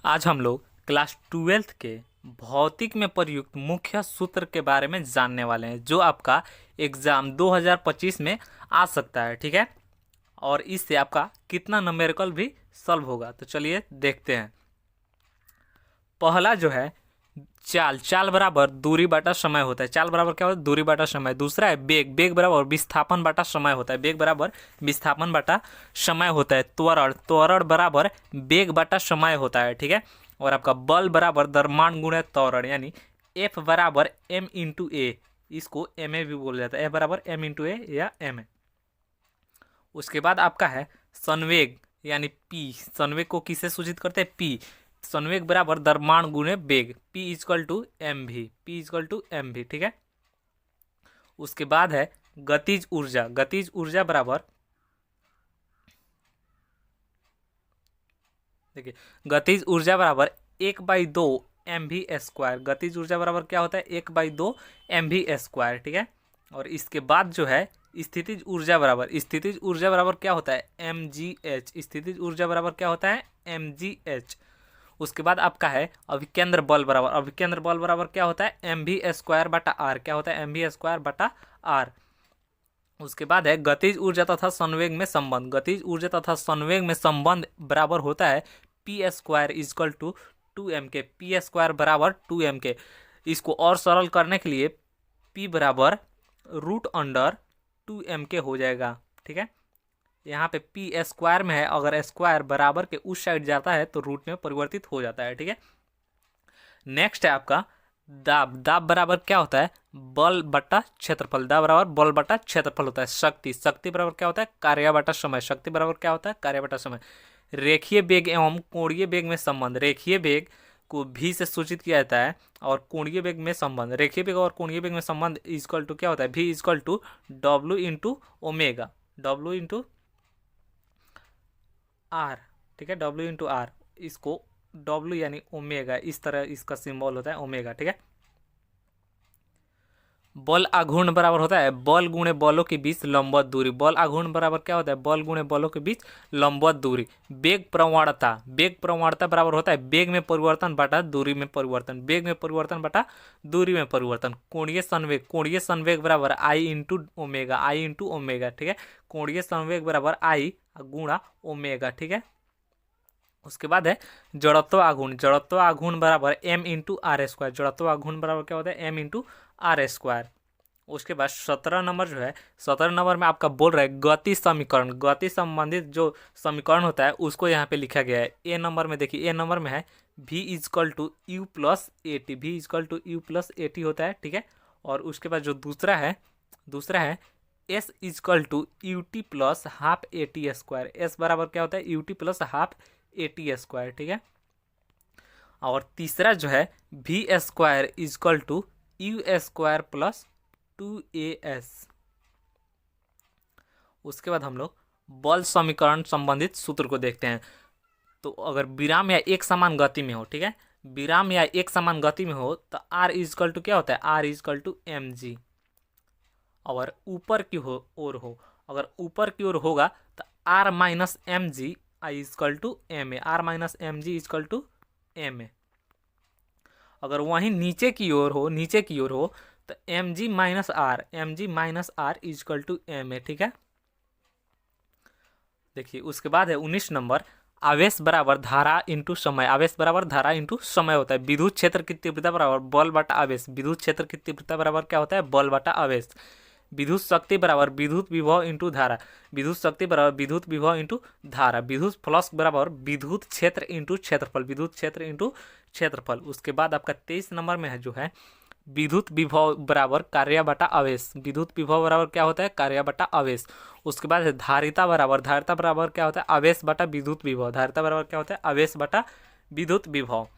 आज हम लोग क्लास 12th के भौतिक में प्रयुक्त मुख्य सूत्र के बारे में जानने वाले हैं जो आपका एग्ज़ाम 2025 में आ सकता है। ठीक है, और इससे आपका कितना न्यूमेरिकल भी सॉल्व होगा, तो चलिए देखते हैं। पहला जो है चाल, चाल बराबर दूरी बटा समय होता है। चाल बराबर क्या होता है? दूरी बटा समय। दूसरा है बेग, बेग बराबर विस्थापन बटा समय होता है। बेग बराबर विस्थापन बटा समय होता है। त्वरण, त्वरण बराबर बेग बटा समय होता है। ठीक है, और आपका बल बराबर द्रव्यमान गुणे त्वरण, यानी F बराबर m इंटू ए, इसको एम ए भी बोला जाता है। F बराबर m इंटू ए या एम ए। उसके बाद आपका है संवेग, यानी P। संवेग को किससे सूचित करते हैं? P। संवेग बराबर द्रव्यमान गुणे वेग, P इजकल टू एम भी, P इजकल टू एम भी। ठीक है, उसके बाद है गतिज ऊर्जा। गतिज ऊर्जा बराबर, देखिए, गतिज ऊर्जा बराबर 1/2 mv²। गतिज ऊर्जा बराबर क्या होता है? 1/2 mv²। ठीक है, और इसके बाद जो है स्थितिज ऊर्जा बराबर, स्थितिज ऊर्जा बराबर क्या होता है? mgh। स्थितिज ऊर्जा बराबर क्या होता है? mgh। उसके बाद आपका है अभिकेंद्र बल बराबर, अभिकेंद्र बल बराबर क्या होता है? mv² बटा r। क्या होता है? mv² बटा r। उसके बाद है गतिज ऊर्जा तथा संवेग में संबंध। गतिज ऊर्जा तथा संवेग में संबंध बराबर होता है p² इजकल टू 2m के। p² बराबर 2m के। इसको और सरल करने के लिए p बराबर √2m के हो जाएगा। ठीक है, यहाँ पे p² में है, अगर स्क्वायर बराबर के उस साइड जाता है तो रूट में परिवर्तित हो जाता है। ठीक है, नेक्स्ट है आपका दाब। दाब बराबर क्या होता है? बल बटा क्षेत्रफल। दाब बराबर बल बटा क्षेत्रफल होता है। शक्ति, शक्ति बराबर क्या होता है? कार्य बटा समय। शक्ति बराबर क्या होता है? कार्य बटा समय। रेखीय वेग एवं कोणीय वेग में संबंध। रेखीय वेग को भी से सूचित किया जाता है और कोणीय वेग में संबंध, रेखीय वेग और कोणीय वेग में संबंध इजकल टू क्या होता है? v equal to W into omega, W into R. ठीक है, डब्ल्यू इंटू आर, इसको डब्ल्यू यानी ओमेगा, इस तरह इसका सिंबल होता है ओमेगा। ठीक है, बल आघूर्ण बराबर होता है बल गुणे बलों के बीच लंबवत दूरी। बल आघूर्ण बराबर क्या होता है? बल गुणे बलों के बीच लंबवत दूरी। वेग प्रवणता, वेग प्रवणता बराबर होता है वेग में परिवर्तन बटा दूरी में परिवर्तन। वेग में परिवर्तन बटा दूरी में परिवर्तन। कोणीय संवेग, कोणीय संवेग बराबर आई इंटू ओमेगा, आई इंटू ओमेगा। ठीक है, कोणीय संवेग बराबर आई गुणा ओमेगा। ठीक है, उसके बाद है जड़त्व आघूर्ण। जड़त्व आघूर्ण बराबर m इंटू r²। जड़त्व आघूर्ण बराबर क्या होता है? m into r²। उसके बाद 17 नंबर जो है, 17 नंबर में आपका बोल रहा है गति समीकरण। गति संबंधित जो समीकरण होता है उसको यहाँ पे लिखा गया है। ए नंबर में देखिए, ए नंबर में है v equal to U plus A T, v equal to U plus A T होता है। ठीक है, और उसके बाद जो दूसरा है s equal to U T plus half A T square. S बराबर क्या होता है? U T plus half AT²। ठीक है, और तीसरा जो है v² is equal to u² plus 2as। उसके बाद हम लोग बल समीकरण संबंधित सूत्र को देखते हैं। तो अगर विराम या एक समान गति में हो, ठीक है, विराम या एक समान गति में हो तो r इजकल टू क्या होता है? r equal to mg। और ऊपर की ओर हो, अगर ऊपर की ओर होगा तो r माइनस एम जी आई equal to M A, R minus M G equal to M A. अगर वहीं नीचे की ओर हो तो M G minus R, M G minus R equal to M A. ठीक है, देखिए उसके बाद है 19 नंबर, आवेश बराबर धारा इंटू समय। आवेश बराबर धारा इंटू समय होता है। विद्युत क्षेत्र की तीव्रता बराबर बल बटा आवेश। विद्युत क्षेत्र की तीव्रता बराबर क्या होता है? बल बटा आवेश। विद्युत शक्ति बराबर विद्युत विभव इंटू धारा। विद्युत शक्ति बराबर विद्युत विभव इंटू धारा। विद्युत फ्लक्स बराबर विद्युत क्षेत्र इंटू क्षेत्रफल। विद्युत क्षेत्र इंटू क्षेत्रफल। उसके बाद आपका 23 नंबर में है जो है विद्युत विभव बराबर कार्य बटा आवेश। विद्युत विभव बराबर क्या होता है? कार्य बटा आवेश। उसके बाद है धारिता बराबर क्या होता है? आवेश बटा विद्युत विभव। धारिता बराबर क्या होता है? आवेश बटा विद्युत विभव।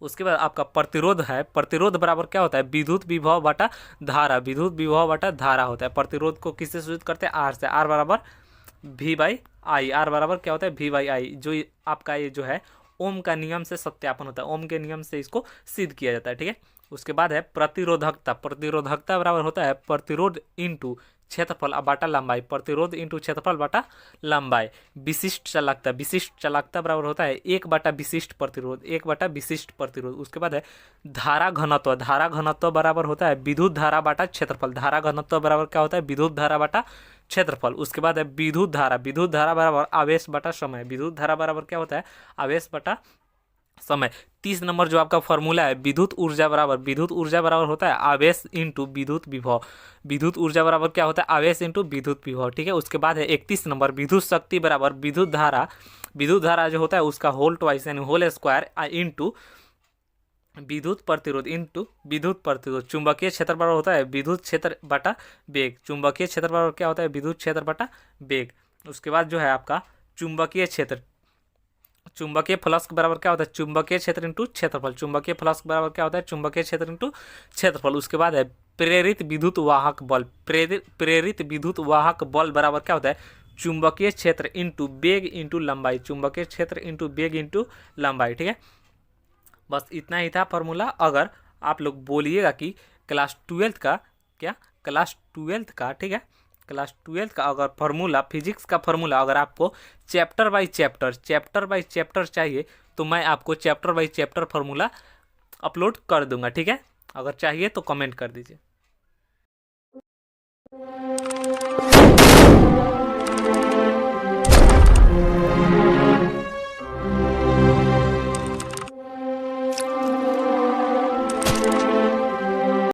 उसके बाद आपका प्रतिरोध है, प्रतिरोध बराबर क्या होता है? विद्युत विभव बटा धारा। विद्युत विभव बटा धारा होता है। प्रतिरोध को किससे सूचित करते हैं? आर से। आर बराबर v बाई आई। आर बराबर क्या होता है? v by I. जो आपका ये जो है ओम का नियम से सत्यापन होता है, ओम के नियम से इसको सिद्ध किया जाता है। ठीक है, उसके बाद है प्रतिरोधकता। प्रतिरोधकता बराबर होता है प्रतिरोध इंटू क्षेत्रफल बाटा लंबाई, प्रतिरोध इंटू क्षेत्रफल बाटा लंबाई। विशिष्ट चालकता, विशिष्ट चालकता बराबर होता है 1 बटा विशिष्ट प्रतिरोध, 1 बटा विशिष्ट प्रतिरोध। उसके बाद है धारा घनत्व, धारा घनत्व बराबर होता है विद्युत धारा बाटा क्षेत्रफल, धारा घनत्व बराबर क्या होता है विद्युत धारा बाटा क्षेत्रफल। उसके बाद है विद्युत धारा, विद्युत धारा बराबर आवेश बटा समय, विद्युत धारा बराबर क्या होता है आवेश बटा समय। 30 नंबर जो आपका फॉर्मूला है विद्युत ऊर्जा बराबर, विद्युत ऊर्जा बराबर होता है आवेश इंटू विद्युत विभव, विद्युत ऊर्जा बराबर क्या होता है आवेश इंटू विद्युत विभव, ठीक है। उसके बाद है 31 नंबर विद्युत शक्ति बराबर विद्युत धारा, विद्युत धारा जो होता है उसका होल ट्वाइस यानी होल स्क्वायर इंटू विद्युत प्रतिरोध इंटू विद्युत प्रतिरोध। चुंबकीय क्षेत्र बराबर होता है विद्युत क्षेत्र बटा वेग, चुंबकीय क्षेत्र बराबर क्या होता है विद्युत क्षेत्र बटा वेग। उसके बाद जो है आपका चुंबकीय क्षेत्र, चुंबकीय फ्लक्स बराबर क्या होता है चुंबकीय क्षेत्र इंटू क्षेत्रफल, चुंबकीय फ्लक्स बराबर क्या होता है चुंबकीय क्षेत्र इंटू क्षेत्रफल। उसके बाद है प्रेरित विद्युत वाहक बल, प्रेरित विद्युत वाहक बल बराबर क्या होता है चुंबकीय क्षेत्र इंटू वेग इंटू लंबाई, चुंबकीय क्षेत्र इंटू वेग इंटू लंबाई, ठीक है। बस इतना ही था फॉर्मूला। अगर आप लोग बोलिएगा कि क्लास 12th का क्या, क्लास 12th का, ठीक है, क्लास 12th का अगर फार्मूला, फिजिक्स का फार्मूला अगर आपको चैप्टर बाय चैप्टर चाहिए तो मैं आपको chapter by chapter formula upload कर दूंगा, ठीक है। अगर चाहिए तो कमेंट कर दीजिए।